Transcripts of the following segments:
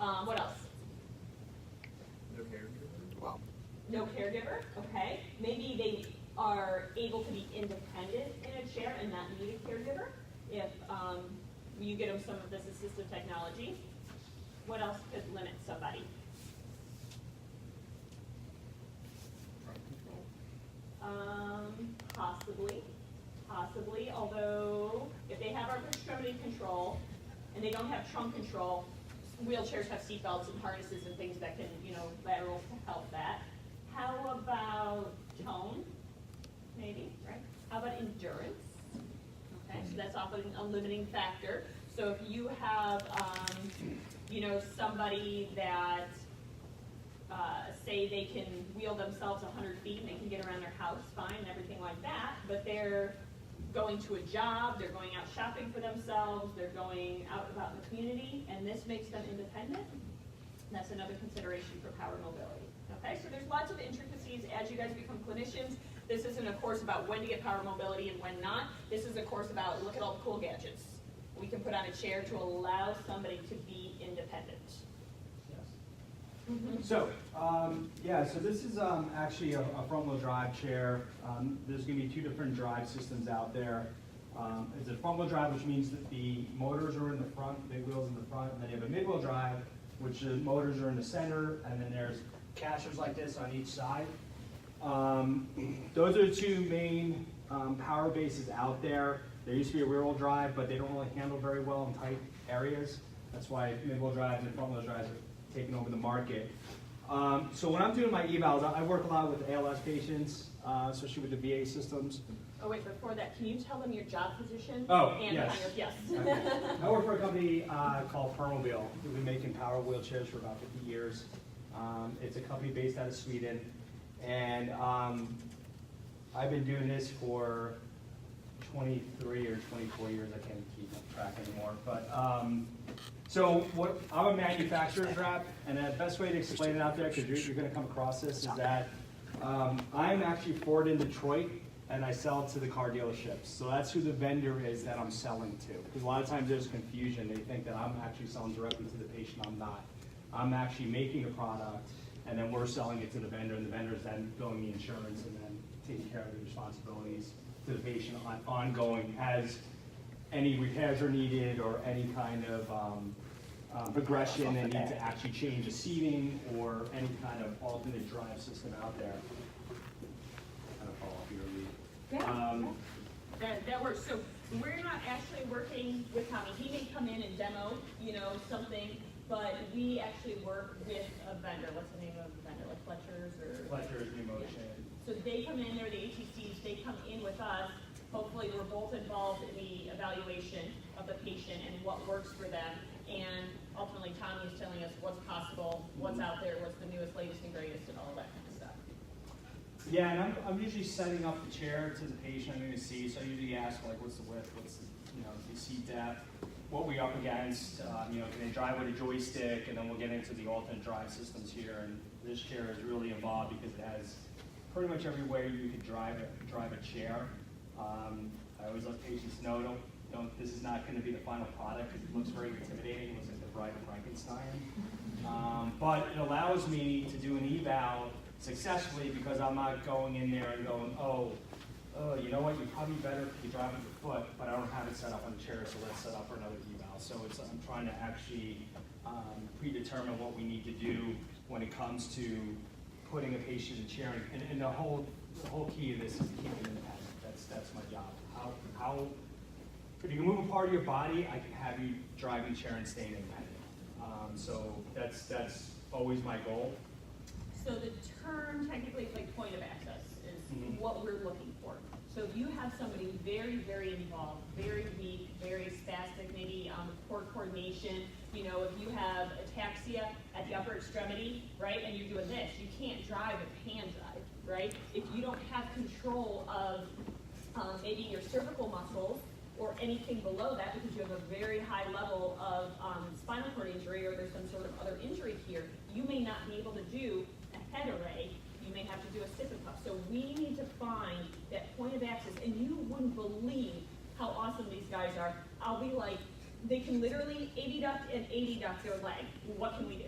What else? No caregiver. Wow. No caregiver, okay. Maybe they are able to be independent in a chair and not need a caregiver if you get them some of this assistive technology. What else could limit somebody? Possibly, although if they have upper extremity control and they don't have trunk control, wheelchairs have seat belts and harnesses and things that can, lateral help that. How about tone? Maybe, right? How about endurance? Okay, so that's often a limiting factor. So if you have, somebody that, say they can wheel themselves 100 feet and they can get around their house fine and everything like that, but they're going to a job, they're going out shopping for themselves, they're going out about in the community, and this makes them independent, that's another consideration for power mobility. Okay, so there's lots of intricacies as you guys become clinicians. This isn't a course about when to get power mobility and when not. This is a course about look at all the cool gadgets we can put on a chair to allow somebody to be independent. So, so this is actually a front-wheel drive chair. There's going to be two different drive systems out there. It's a front-wheel drive, which means that the motors are in the front, big wheels in the front, and then you have a mid-wheel drive, which the motors are in the center, and then there's casters like this on each side. Those are the two main power bases out there. There used to be a rear-wheel drive, but they don't really handle very well in tight areas. That's why mid-wheel drives and front-wheel drives are taking over the market. So when I'm doing my evals, I work a lot with ALS patients, especially with the VA systems. Oh wait, before that, can you tell them your job position? Oh, and yes. Yes. Okay. I work for a company called Permobile. We've been making power wheelchairs for about 50 years. It's a company based out of Sweden. And I've been doing this for 23 or 24 years. I can't keep track anymore. But so I'm a manufacturer's rep, and the best way to explain it out there, because you're going to come across this, is that I'm actually Ford in Detroit, and I sell to the car dealerships. So that's who the vendor is that I'm selling to. Because a lot of times there's confusion. They think that I'm actually selling directly to the patient. I'm not. I'm actually making a product, and then we're selling it to the vendor, and the vendor is then billing the insurance and then taking care of the responsibilities to the patient ongoing as any repairs are needed or any kind of progression and need to actually change the seating or any kind of alternate drive system out there. Kind of follow up your lead. That works. So we're not actually working with Tommy. He may come in and demo, something, but we actually work with a vendor. What's the name of the vendor? Like Fletcher's or? Fletcher's, New Motion. Yeah. So they come in, they're the ATCs, they come in with us. Hopefully we're both involved in the evaluation of the patient and what works for them. And ultimately Tommy is telling us what's possible, what's out there, what's the newest, latest, and greatest, and all that kind of stuff. Yeah, and I'm usually setting up the chair to the patient I'm going to see. So I usually ask, like, what's the width, what's the, the seat depth, what we up against, can they drive with a joystick, and then we'll get into the alternate drive systems here. And this chair is really involved because it has pretty much every way you could drive a chair. I always let patients know, this is not going to be the final product because it looks very intimidating. It looks like the Bride of Frankenstein. But it allows me to do an eval successfully because I'm not going in there and going, you know what, you're probably better if you drive with your foot, but I don't have it set up on the chair, so let's set up for another eval. So I'm trying to actually predetermine what we need to do when it comes to putting a patient in a chair. And the whole key of this is to keep them independent. That's my job. How if you can move a part of your body, I can have you driving the chair and staying independent. So that's always my goal. So the term technically is like point of access is what we're looking for. So if you have somebody very, very involved, very weak, very spastic, maybe poor coordination, if you have ataxia at the upper extremity, right, and you're doing this, you can't drive a hand drive, right? If you don't have control of maybe your cervical muscles or anything below that because you have a very high level of spinal cord injury or there's some sort of other injury here, you may not be able to do a head array. You may have to do a sip and puff. So we need to find that point of access, and you wouldn't believe how awesome these guys are. I'll be like, they can literally adduct and adduct their leg. What can we do?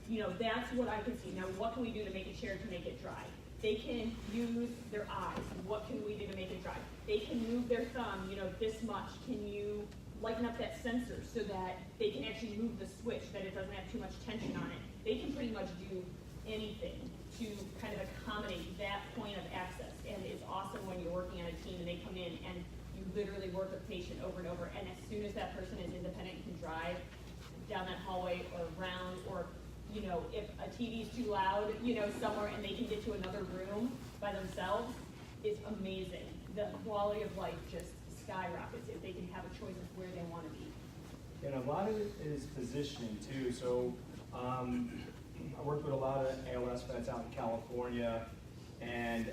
You know, that's what I can see. Now, what can we do to make a chair to make it dry? They can use their eyes. What can we do to make it dry? They can move their thumb, you know, this much. Can you lighten up that sensor so that they can actually move the switch, that it doesn't have too much tension on it? They can pretty much do anything to kind of accommodate that point of access. And it's awesome when you're working on a team and they come in and you literally work with a patient over and over. And as soon as that person is independent and can drive down that hallway or around, or you know, if a TV is too loud, you know, somewhere and they can get to another room by themselves, it's amazing. The quality of life just skyrockets if they can have a choice of where they want to be. And a lot of it is positioning too. So I work with a lot of ALS vets out in California, and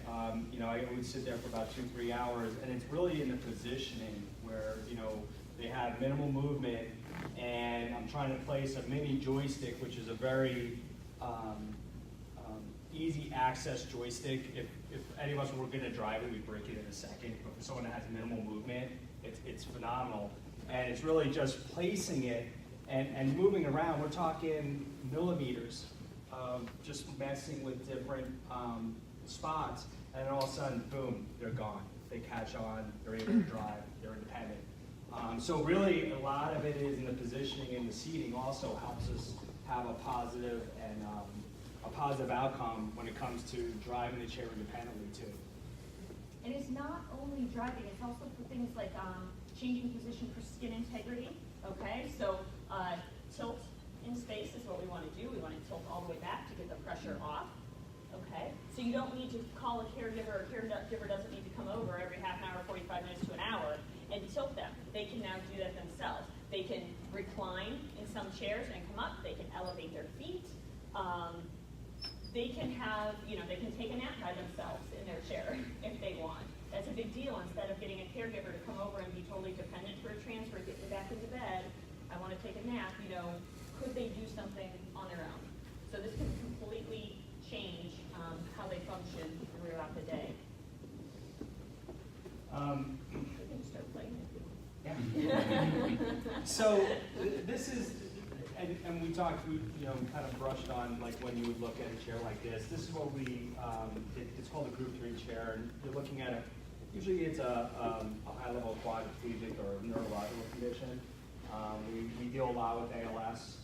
you know, I would sit there for about 2-3 hours, and it's really in the positioning where, you know, they have minimal movement, and I'm trying to place a mini joystick, which is a very easy access joystick. If any of us were going to drive it, we'd break it in a second. But for someone that has minimal movement, it's phenomenal. And it's really just placing it and moving around. We're talking millimeters of just messing with different spots, and then all of a sudden, boom, they're gone. They catch on, they're able to drive, they're independent. So really, a lot of it is in the positioning, and the seating also helps us have a positive and a positive outcome when it comes to driving the chair independently too. And it's not only driving, it's also for things like changing position for skin integrity, okay? So tilt in space is what we want to do. We want to tilt all the way back to get the pressure off, okay? So you don't need to call a caregiver. A caregiver doesn't need to come over every half an hour, 45 minutes to an hour and tilt them. They can now do that themselves. They can recline in some chairs and come up. They can elevate their feet. They can have, you know, they can take a nap by themselves in their chair if they want. That's a big deal. Instead of getting a caregiver to come over and be totally dependent for a transfer, get me back into bed, I want to take a nap, you know, could they do something on their own? So this can completely change how they function throughout the day. We can start playing it. Yeah. So this is, and we talked, we kind of brushed on like when you would look at a chair like this. This is what we, it's called a Group 3 chair, and you're looking at usually it's a high-level quadriplegic or neurological condition. We deal a lot with ALS,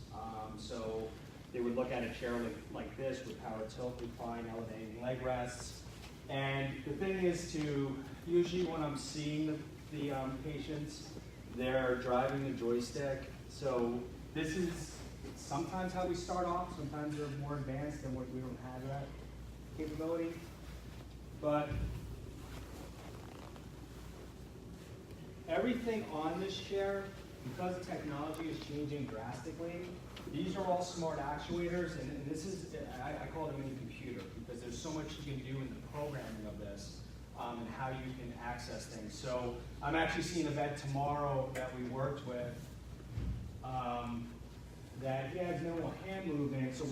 so they would look at a chair like this with power tilt, recline, elevating leg rests. And the thing is to, usually when I'm seeing the patients, they're driving the joystick. So this is sometimes how we start off. Sometimes they're more advanced and we don't have that capability. But everything on this chair, because the technology is changing drastically, these are all smart actuators, and this is, I call it a mini computer, because there's so much you can do in the programming of this, and how you can access things. So I'm actually seeing a vet tomorrow that we worked with, that he has minimal hand movement, so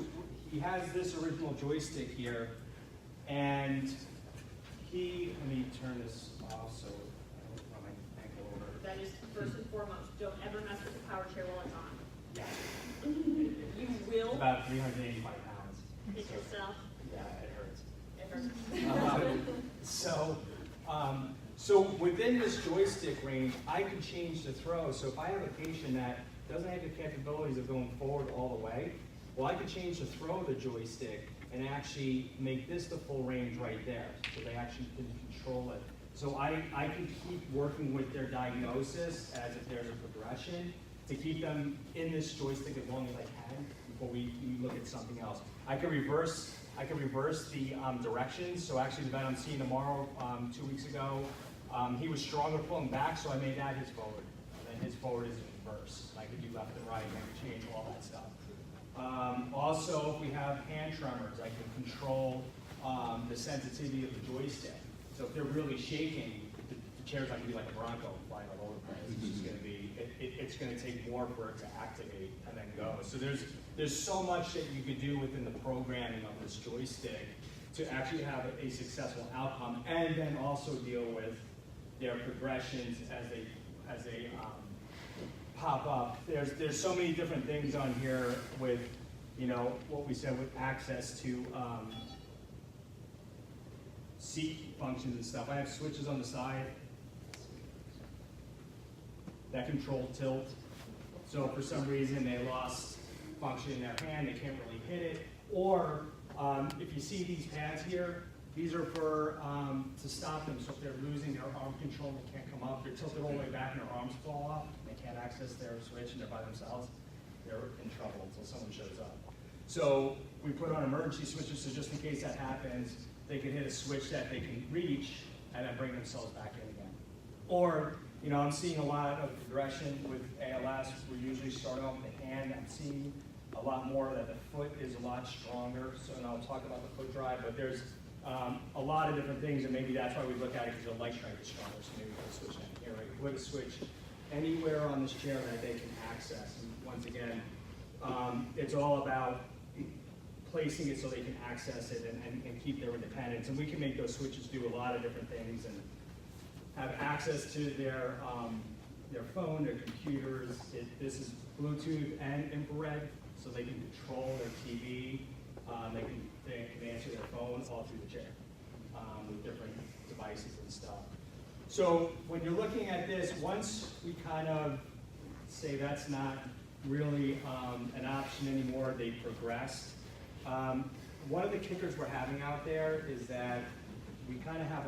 he has this original joystick here, and let me turn this off so I don't run my ankle over. That is first and foremost. Don't ever mess with the power chair while it's on. Yeah. You will It's about 385 pounds. hit yourself. Yeah, it hurts. It hurts. So within this joystick range, I can change the throw. So if I have a patient that doesn't have the capabilities of going forward all the way, well, I could change the throw of the joystick and actually make this the full range right there. So they actually can control it. So I can keep working with their diagnosis as if there's a progression to keep them in this joystick as long as I can before we look at something else. I can reverse the directions. So actually the vet I'm seeing tomorrow, 2 weeks ago, he was stronger pulling back, so I made that his forward. And his forward is in reverse. I could do left and right, and I could change all that stuff. Also, if we have hand tremors, I can control the sensitivity of the joystick. So if they're really shaking, the chair's not going to be like a Bronco flying all over the place. It's just going to be, it's going to take more for it to activate and then go. So there's so much that you could do within the programming of this joystick to actually have a successful outcome, and then also deal with their progressions as they pop up. There's so many different things on here with, you know, what we said with access to seat functions and stuff. I have switches on the side that control tilt. So if for some reason they lost function in their hand, they can't really hit it. Or if you see these pads here, these are for to stop them. So if they're losing their arm control, they can't come up. They're tilted all the way back and their arms fall off. They can't access their switch and they're by themselves. They're in trouble until someone shows up. So we put on emergency switches so just in case that happens, they can hit a switch that they can reach and then bring themselves back in again. Or, you know, I'm seeing a lot of progression with ALS. We're usually starting off with the hand. I'm seeing a lot more that the foot is a lot stronger. So, and I'll talk about the foot drive, but there's a lot of different things, and maybe that's why we look at it, because the leg strength is stronger. So maybe put a switch in here, right? Put a switch anywhere on this chair that they can access. And once again, it's all about placing it so they can access it and keep their independence. And we can make those switches do a lot of different things and have access to their phone, their computers. This is Bluetooth and infrared, so they can control their TV. They can answer their phone all through the chair with different devices and stuff. So when you're looking at this, once we kind of say that's not really an option anymore, they progressed. One of the kickers we're having out there is that we kind of have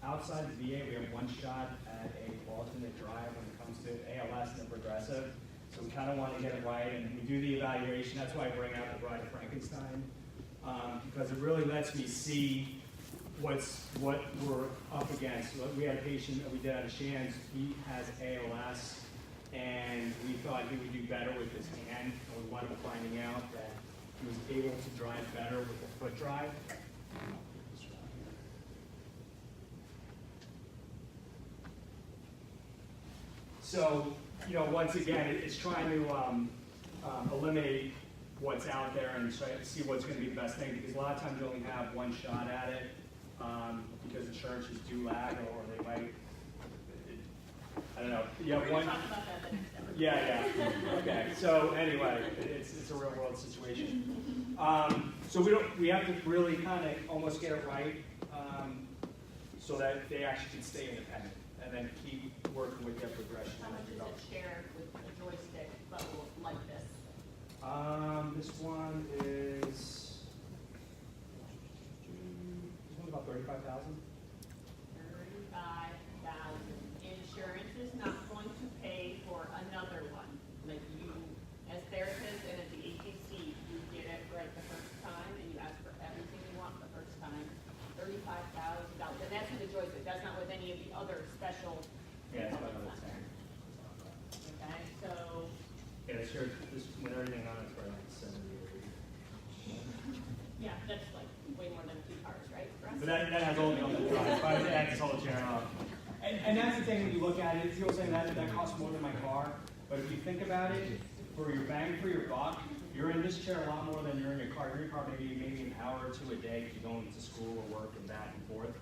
outside the VA, we have one shot at a alternate drive when it comes to ALS and progressive. So we kind of want to get it right, and we do the evaluation. That's why I bring out the Bride of Frankenstein, because it really lets me see what we're up against. We had a patient that we did out of Shands. He has ALS, and we thought he would do better with his hand, and we wound up finding out that he was able to drive better with the foot drive. So, you know, once again, it's trying to eliminate what's out there and try to see what's going to be the best thing, because a lot of times you only have one shot at it, because insurances do lag, or they might, I don't know. You have one. Talk about that the next hour. Yeah. Okay. So anyway, it's a real world situation. So we have to really kind of almost get it right, so that they actually can stay independent and then keep working with their progression. How much is it shared with a joystick level like this? This one is about 35,000. 35,000. Insurance is not going to pay for another one. Like you, as therapists and at the ATC, you get it right the first time, and you ask for everything you want the first time. $35,000, and that's with the joystick. That's not with any of the other special. Yeah, that's about another 10. Okay, so. Yeah, this year, with everything on, it's probably like 70 or 80. Yeah, that's like way more than 2 cars, right? For us? But that has only on the drive. If I was to add this whole chair up. And that's the thing when you look at it, you'll say that costs more than my car. But if you think about it, for your bang for your buck, you're in this chair a lot more than you're in your car. You're in your car maybe an hour or two a day if you're going to school or work and back and forth.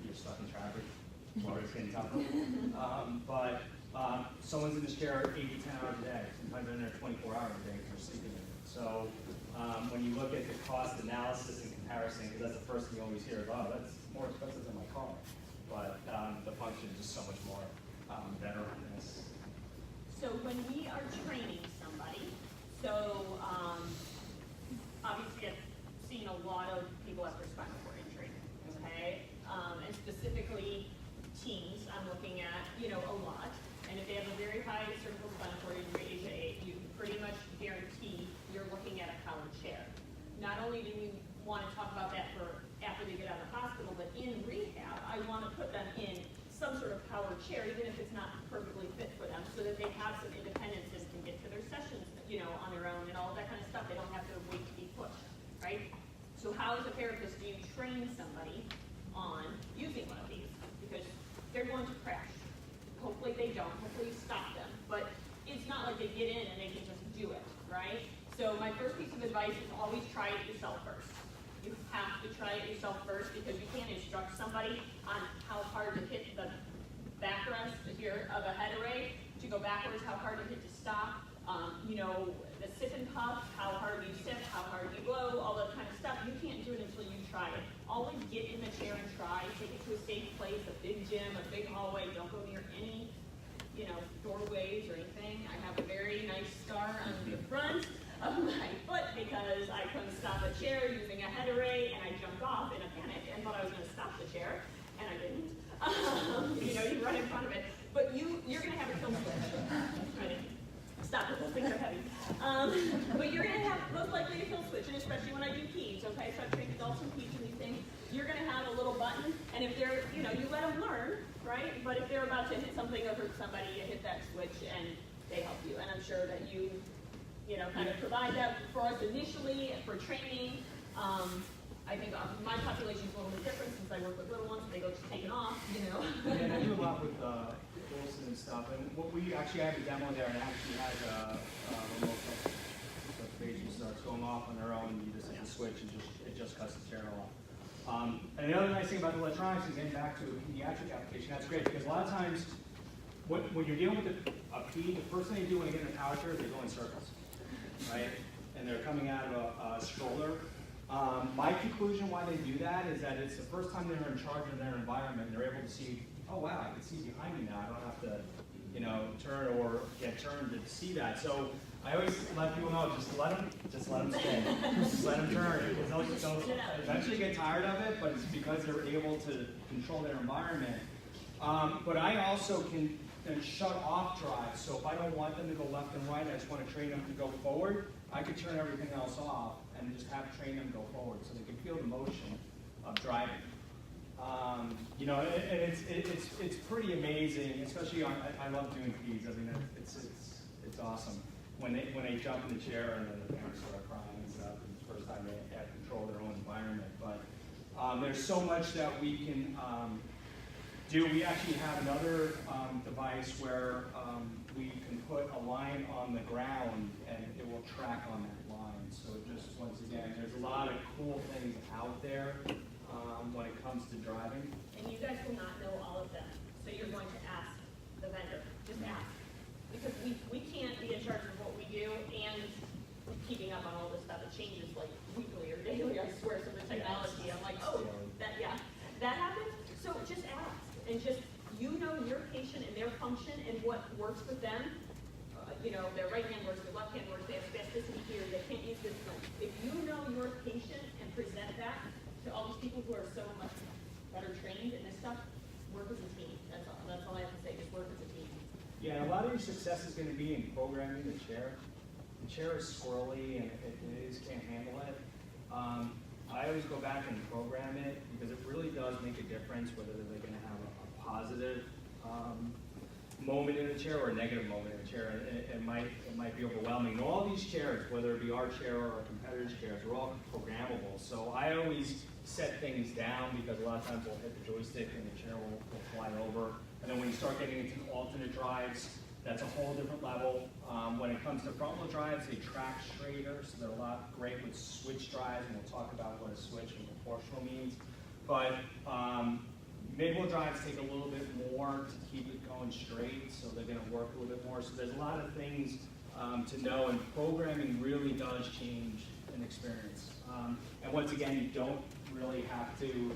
You're stuck in traffic. Or it's getting tougher. But someone's in this chair 8 to 10 hours a day. Sometimes they're in there 24 hours a day because they're sleeping in it. So when you look at the cost analysis and comparison, because that's the first thing you always hear is, oh, that's more expensive than my car. But the function is just so much more better on this. So when we are training somebody, so obviously I've seen a lot of people after spinal cord injury, okay? And specifically teens, I'm looking at, a lot. And if they have a very high cervical spinal cord injury, age 8, you can pretty much guarantee you're looking at a powered chair. Not only do we want to talk about that for after they get out of the hospital, but in rehab, I want to put them in some sort of powered chair, even if it's not perfectly fit for them, so that they have some independence and can get to their sessions, on their own and all that kind of stuff. They don't have to wait to be pushed, right? So how, as a therapist, do you train somebody on using one of these? Because they're going to crash. Hopefully they don't. Hopefully you stop them. But it's not like they get in and they can just do it, right? So my first piece of advice is always try it yourself first. You have to try it yourself first, because you can't instruct somebody on how hard to hit the backrest here of a head array to go backwards backwards, how hard you hit to stop, you know, the sip and puff, how hard you sip, how hard you blow, all that kind of stuff. You can't do it until you try it. Always get in the chair and try. Take it to a safe place, a big gym, a big hallway. Don't go near any, you know, doorways or anything. I have a very nice scar on the front of my foot because I couldn't stop a chair using a head array, and I jumped off in a panic and thought I was going to stop the chair, and I didn't. You know, you run in front of it, but you're going to have a kill switch. Stop it, those things are heavy. But you're going to have most likely a kill switch, and especially when I do peds, okay? So I've trained adults and peds and these things. You're going to have a little button, and if they're, you know, you let them learn, right? But if they're about to hit something or hurt somebody, you hit that switch, and they help you. And I'm sure that you know, kind of provide that for us initially for training. I think my population is a little bit different since I work with little ones. They go taken off, you know. Yeah, I do a lot with Wilson and stuff. And what we actually have a demo there, and it actually has a remote control. So if the patient starts going off on their own, you just hit the switch and it just cuts the chair off. And the other nice thing about the electronics is getting back to a pediatric application. That's great because a lot of times when you're dealing with a ped, the first thing they do when they get in a power chair is they go in circles, right? And they're coming out of a stroller. My conclusion why they do that is that it's the first time they're in charge of their environment. And they're able to see, oh wow, I can see behind me now. I don't have to, you know, turn or get turned to see that. So I always let people know, just let them stay. Just let them turn. Because they'll eventually get tired of it, but it's because they're able to control their environment. But I also can shut off drive. So if I don't want them to go left and right, I just want to train them to go forward, I could turn everything else off and just train them go forward so they can feel the motion of driving. You know, and it's pretty amazing, especially on, I love doing peds. I mean, it's awesome when they jump in the chair and then the parents start crying and stuff. And it's the first time they have control of their own environment. But there's so much that we can do. We actually have another device where we can put a line on the ground and it will track on that line. So just once again, there's a lot of cool things out there when it comes to driving. And you guys will not know all of them. So you're going to ask the vendor. Just ask. Because we can't be in charge of what we do and keeping up on all this stuff. It changes like weekly or daily, I swear, some of the technology. I'm like, oh, that happens? So just ask. And just, you know your patient and their function and what works for them. You know, their right hand works, their left hand works, they have spasticity here, they can't use this one. If you know your patient and present that to all these people who are so much better trained in this stuff, work as a team. That's all I have to say, just work as a team. Yeah, a lot of your success is going to be in programming the chair. The chair is squirrely and it can't handle it. I always go back and program it because it really does make a difference whether they're going to have a positive moment in the chair or a negative moment in the chair. It might be overwhelming. And all these chairs, whether it be our chair or our competitors' chairs, are all programmable. So I always set things down because a lot of times we'll hit the joystick and the chair will fly over. And then when you start getting into alternate drives, that's a whole different level. When it comes to front-wheel drives, they track straighter, so they're a lot great with switch drives, and we'll talk about what a switch and proportional means. But mid-wheel drives take a little bit more to keep it going straight, so they're going to work a little bit more. So there's a lot of things to know, and programming really does change an experience. And once again, you don't really have to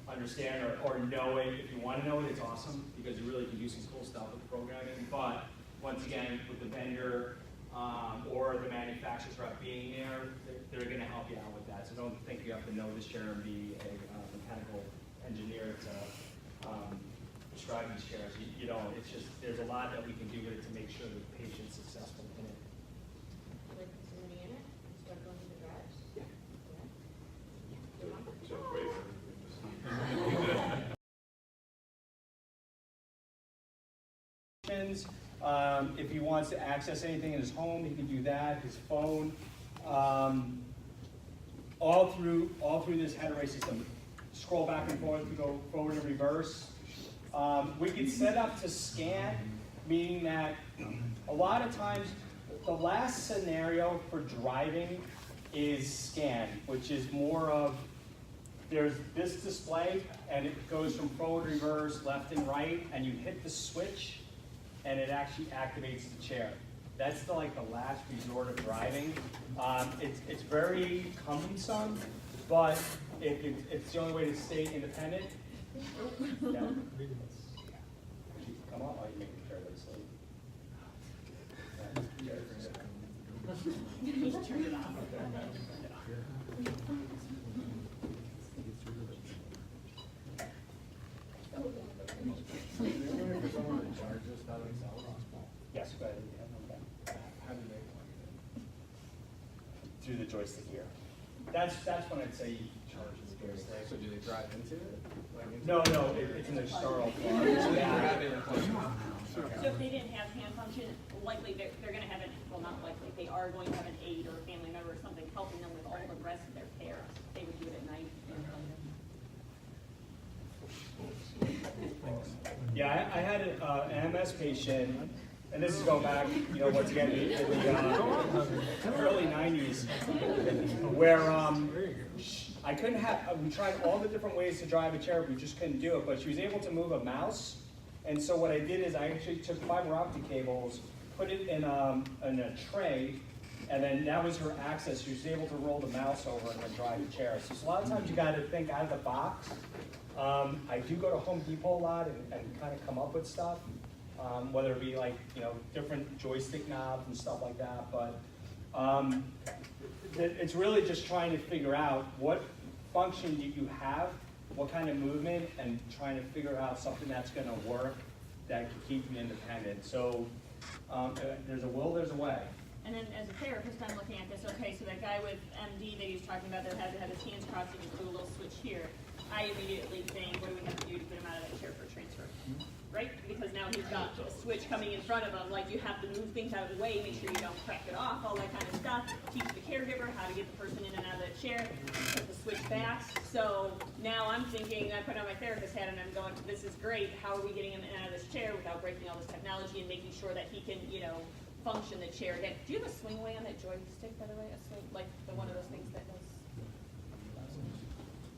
understand or know it. If you want to know it, it's awesome because you really can do some cool stuff with programming. But once again, with the vendor or the manufacturer's rep being there, they're going to help you out with that. So don't think you have to know this chair and be a mechanical engineer to prescribe these chairs. You don't. It's just there's a lot that we can do with it to make sure that the patient's successful in it. Like zooming in it, start going to the drives. Yeah. If he wants to access anything in his home, he can do that. His phone, all through this head array system. Scroll back and forth to go forward and reverse. We can set up to scan, meaning that a lot of times the last scenario for driving is scan, which is more of there's this display and it goes from forward, reverse, left and right, and you hit the switch and it actually activates the chair. That's the, like the last resort of driving. It's very cumbersome, but if it's the only way to stay independent. Yeah. Come on, you make the chair go to sleep. Just turn it off. Yes, go ahead. How do they plug it Through the joystick here. That's when I'd say you charge the in? joystick. So do they drive into it? Like into No, it's in the startle So they have it in place. So if they didn't have hand function, likely they're gonna have an, well, not likely, they are going to have an aide or a family member or something helping them with all the rest of their care. They would do it at night. Yeah, I had an MS patient, and this is going back, once again, in the early 90s, where I couldn't have, we tried all the different ways to drive a chair, we just couldn't do it, but she was able to move a mouse, and so what I did is I actually took fiber optic cables, put it in a tray, and then that was her access. She was able to roll the mouse over and then drive the chair. So a lot of times you got to think out of the box. I do go to Home Depot a lot and kind of come up with stuff, whether it be like, different joystick knobs and stuff like that. But it's really just trying to figure out what function do you have, what kind of movement, and trying to figure out something that's going to work that can keep you independent. So there's a will, there's a way. And then as a therapist, I'm looking at this, okay, so that guy with MD that he was talking about that had to have his hands crossed and just do a little switch here, I immediately think, what do we have to do to get him out of that chair for transfer? Right? Because now he's got a switch coming in front of him, like you have to move things out of the way, make sure you don't crack it off, all that kind of stuff. Teach the caregiver how to get the person in and out of that chair, put the switch back. So now I'm thinking, I put on my therapist hat and I'm going, this is great, how are we getting him in and out of this chair without breaking all this technology and making sure that he can, function the chair again. Do you have a swing away on that joystick, by the way? A swing, like one of those things that goes,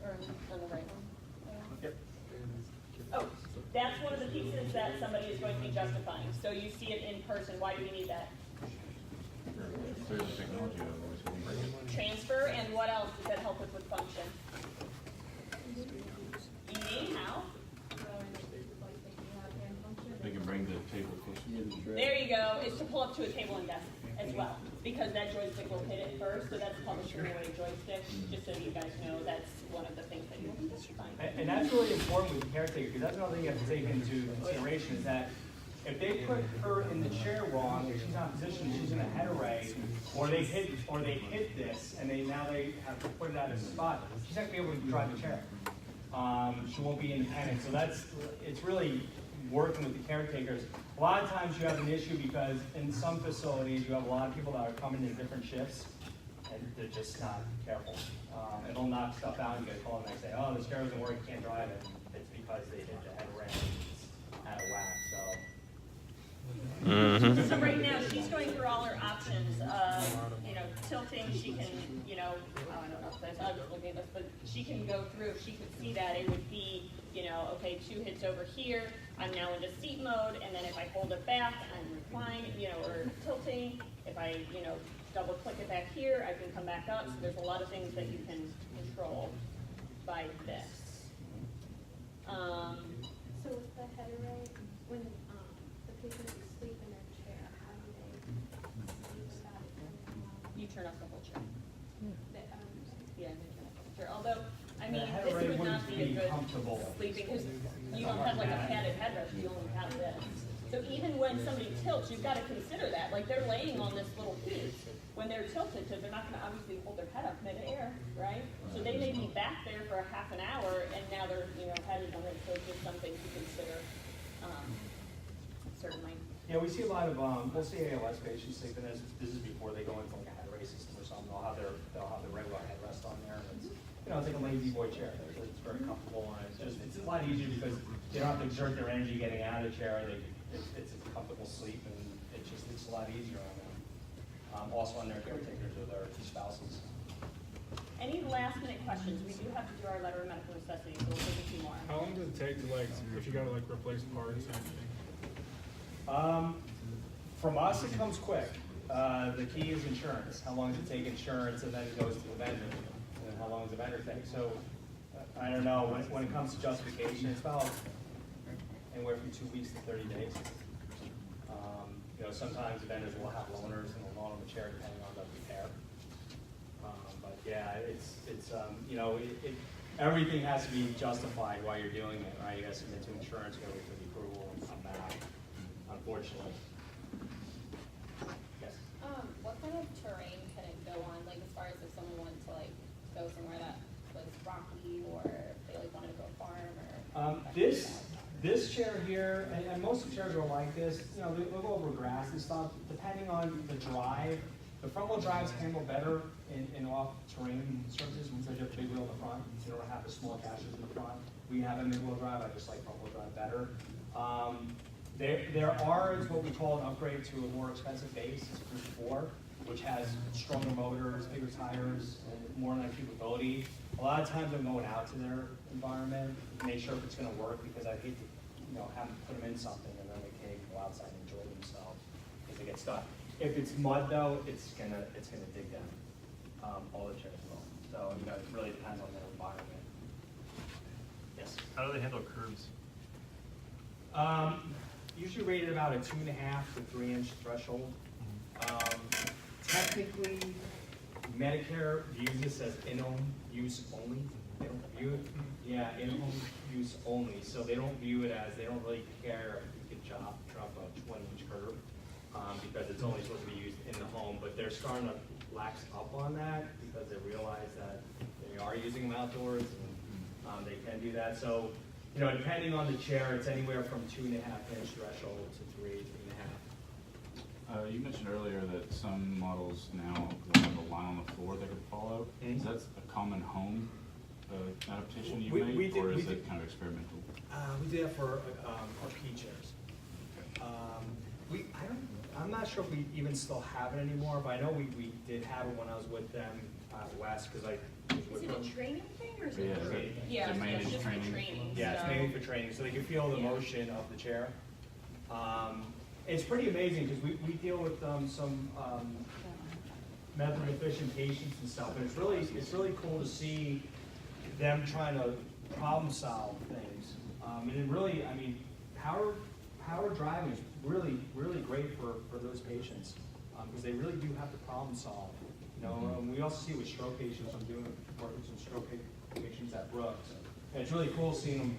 or on the right one? Yep. Oh, that's one of the pieces that somebody is going to be justifying. So you see it in person. Why do we need that? Assistive Technology Wheelchair. Transfer, and what else does that help with function? Eating, how? They can bring the table closer to the chair. There you go. It's to pull up to a table and desk as well, because that joystick will hit it first. So that's called a swing-away joystick. Just so you guys know, that's one of the things that you'll be justifying. And that's really important with the caretaker, because that's another thing you have to take into consideration is that if they put her in the chair wrong, if she's not positioned, she's in a head array, or they hit this, and now they have to put it out of the spot, she's not gonna be able to drive the chair. She won't be independent. So it's really working with the caretakers. A lot of times you have an issue because in some facilities you have a lot of people that are coming in different shifts and they're just not careful. And they'll knock stuff out and get a call the next day, oh, this chair doesn't work, you can't drive it. It's because they hit the head around out of whack. So right now, she's going through all her options. Tilting, she can, I don't know if that's, I was looking at this, but she can go through, if she could see that, it would be, okay, 2 hits over here, I'm now into seat mode, and then if I hold it back, I'm reclining, or tilting. If I, double click it back here, I can come back up. So there's a lot of things that you can control by this. So with the head array, when the patient is asleep in their chair, how do they sleep without it turning on? You turn off the whole chair. Yeah, you turn off the whole chair. Although, I The mean, head this array would not wouldn't be a be good comfortable. sleeping, because you don't have like a padded headrest, you only have this. So even when somebody tilts, you've got to consider that. Like they're laying on this little piece when they're tilted, because they're not going to obviously hold their head up mid-air, right? So they may be back there for a half an hour, and now their head is on it. So it's just something to consider. Certainly. Yeah, we see a lot of, we'll see ALS patients sleeping this. This is before they go into like a head array system or something. They'll have their regular headrest on there. And it's, it's like a lazy boy chair. It's very comfortable, and it's a lot easier because they don't have to exert their energy getting out of the chair. It's a comfortable sleep, and it's a lot easier on them. Also on their caretakers or their spouses. Any last minute questions? We do have to do our letter of medical necessity, so we'll take a few more. How long does it take to if you gotta replace parts or anything? From us, it comes quick. The key is insurance. How long does it take insurance, and then it goes to the vendor, and then how long does the vendor take? So, I don't know, when it comes to justification, it's about anywhere from 2 weeks to 30 days. You know, sometimes vendors will have loaners and will loan them a chair depending on the repair. But yeah, it's you know, everything has to be justified while you're doing it, right? You got to submit to insurance, you got to wait for the approval and come back, unfortunately. Yes? What kind of terrain can it go on? Like, as far as if someone wanted to like go somewhere that was rocky, or if they like wanted to go farm, or This chair here, and most of the chairs are like this, you know, they'll go over grass and stuff, depending on the drive. The front wheel drives handle better in off-terrain surfaces because you have a big wheel in the front. You don't have the small casters in the front. We have a mid-wheel drive, I just like front wheel drive better. There are what we call an upgrade to a more expensive base, it's Group 4, which has stronger motors, bigger tires, and more than capability. A lot of times I'm going out to their environment to make sure if it's going to work, because I hate to, you know, have them put them in something and then they can't go outside and enjoy themselves because they get stuck. If it's mud though, it's gonna dig them. All the chairs will. So you know, it really depends on their environment. Yes. How do they handle curves? Usually rated about a 2.5 to 3 inch threshold. Technically, Medicare views this as in-home use only. They don't view it, yeah, in-home use only. So they don't view it as, they don't really care if you could drop a 20-inch curve because it's only supposed to be used in the home. But they're starting to lax up on that because they realize that they are using them outdoors and they can do that. So, you know, depending on the chair, it's anywhere from 2.5 inch threshold to 3.5. You mentioned earlier that some models now have a line on the floor that could fall out. Mhm. Is that a common home adaptation you We made, did- or we is did- it kind of experimental? We did that for our P chairs. I'm not sure if we even still have it anymore, but I know we did have it when I was with them West, because I was Is with it them. a training thing or is Yeah, it? is it- Yeah, is it mainly it's just for training? training. Yeah, it's so- mainly for training, so they can feel the Yeah. motion of the chair. It's pretty amazing, because we deal with some method efficient patients and stuff, and it's really cool to see them trying to problem solve things. And it really, I mean, power driving is really great for those patients, because they really do have to problem solve. You know, we also see it with stroke patients. I'm doing work with some stroke patients at Brooks, and it's really cool seeing them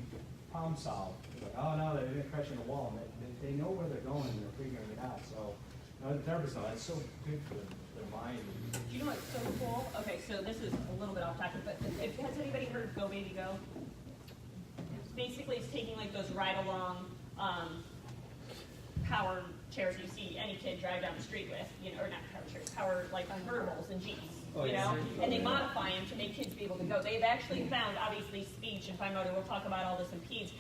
problem solve. It's like, oh no, they're going to crash in the wall, and they know where they're going and they're figuring it out. So, you know, the therapists know that's so good for their mind. Do you know what's so cool? Okay, so this is a little bit off topic, but has anybody heard of Go Baby Go? Basically, it's taking like those ride-along power chairs you see any kid drive down the street with, you know, or not power chairs, power like convertibles and Jeeps, you know, and they modify them to make kids be able to go. They've actually found, obviously, speech and fine motor, we'll talk about all this in peds,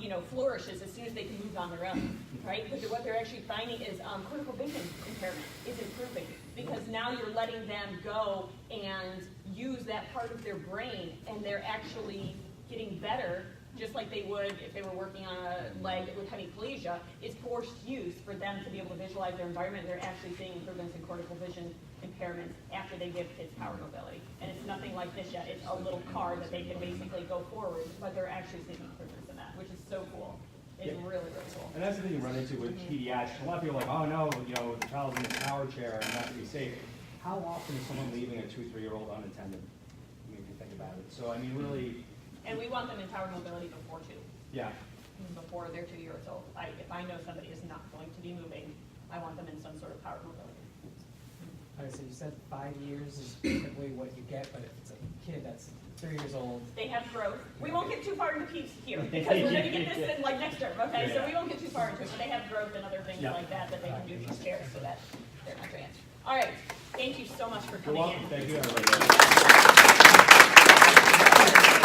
you know, flourishes as soon as they can move on their own, right? But what they're actually finding is critical vision impairment is improving, because now you're letting them go and use that part of their brain, and they're actually getting better, just like they would if they were working on a leg with hemiplegia. It's forced use for them to be able to visualize their environment. They're actually seeing improvements in cortical vision impairments after they give kids power mobility. And it's nothing like this yet. It's a little car that they can basically go forward, but they're actually seeing improvements in that, which is so cool. It's really, really cool. And that's the thing you run into with pediatrics. A lot of people are like, oh no, you know, the child's in a power chair and not to be safe. How often is someone leaving a 2, 3-year-old unattended? I mean, if you think about it. So, I mean, really. And we want them in power mobility before 2. Yeah. Before they're 2 years old. If I know somebody is not going to be moving, I want them in some sort of power mobility. All right, so you said 5 years is typically what you get, but if it's a kid that's 3 years old. They have growth. We won't get too far into peeps here, because we're going to get this in like next term, okay? So we won't get too far into it, but they have growth and other things like that they can do to chairs so that they're not advanced. All right, thank you so much for You're coming welcome. in. Thank you, everybody.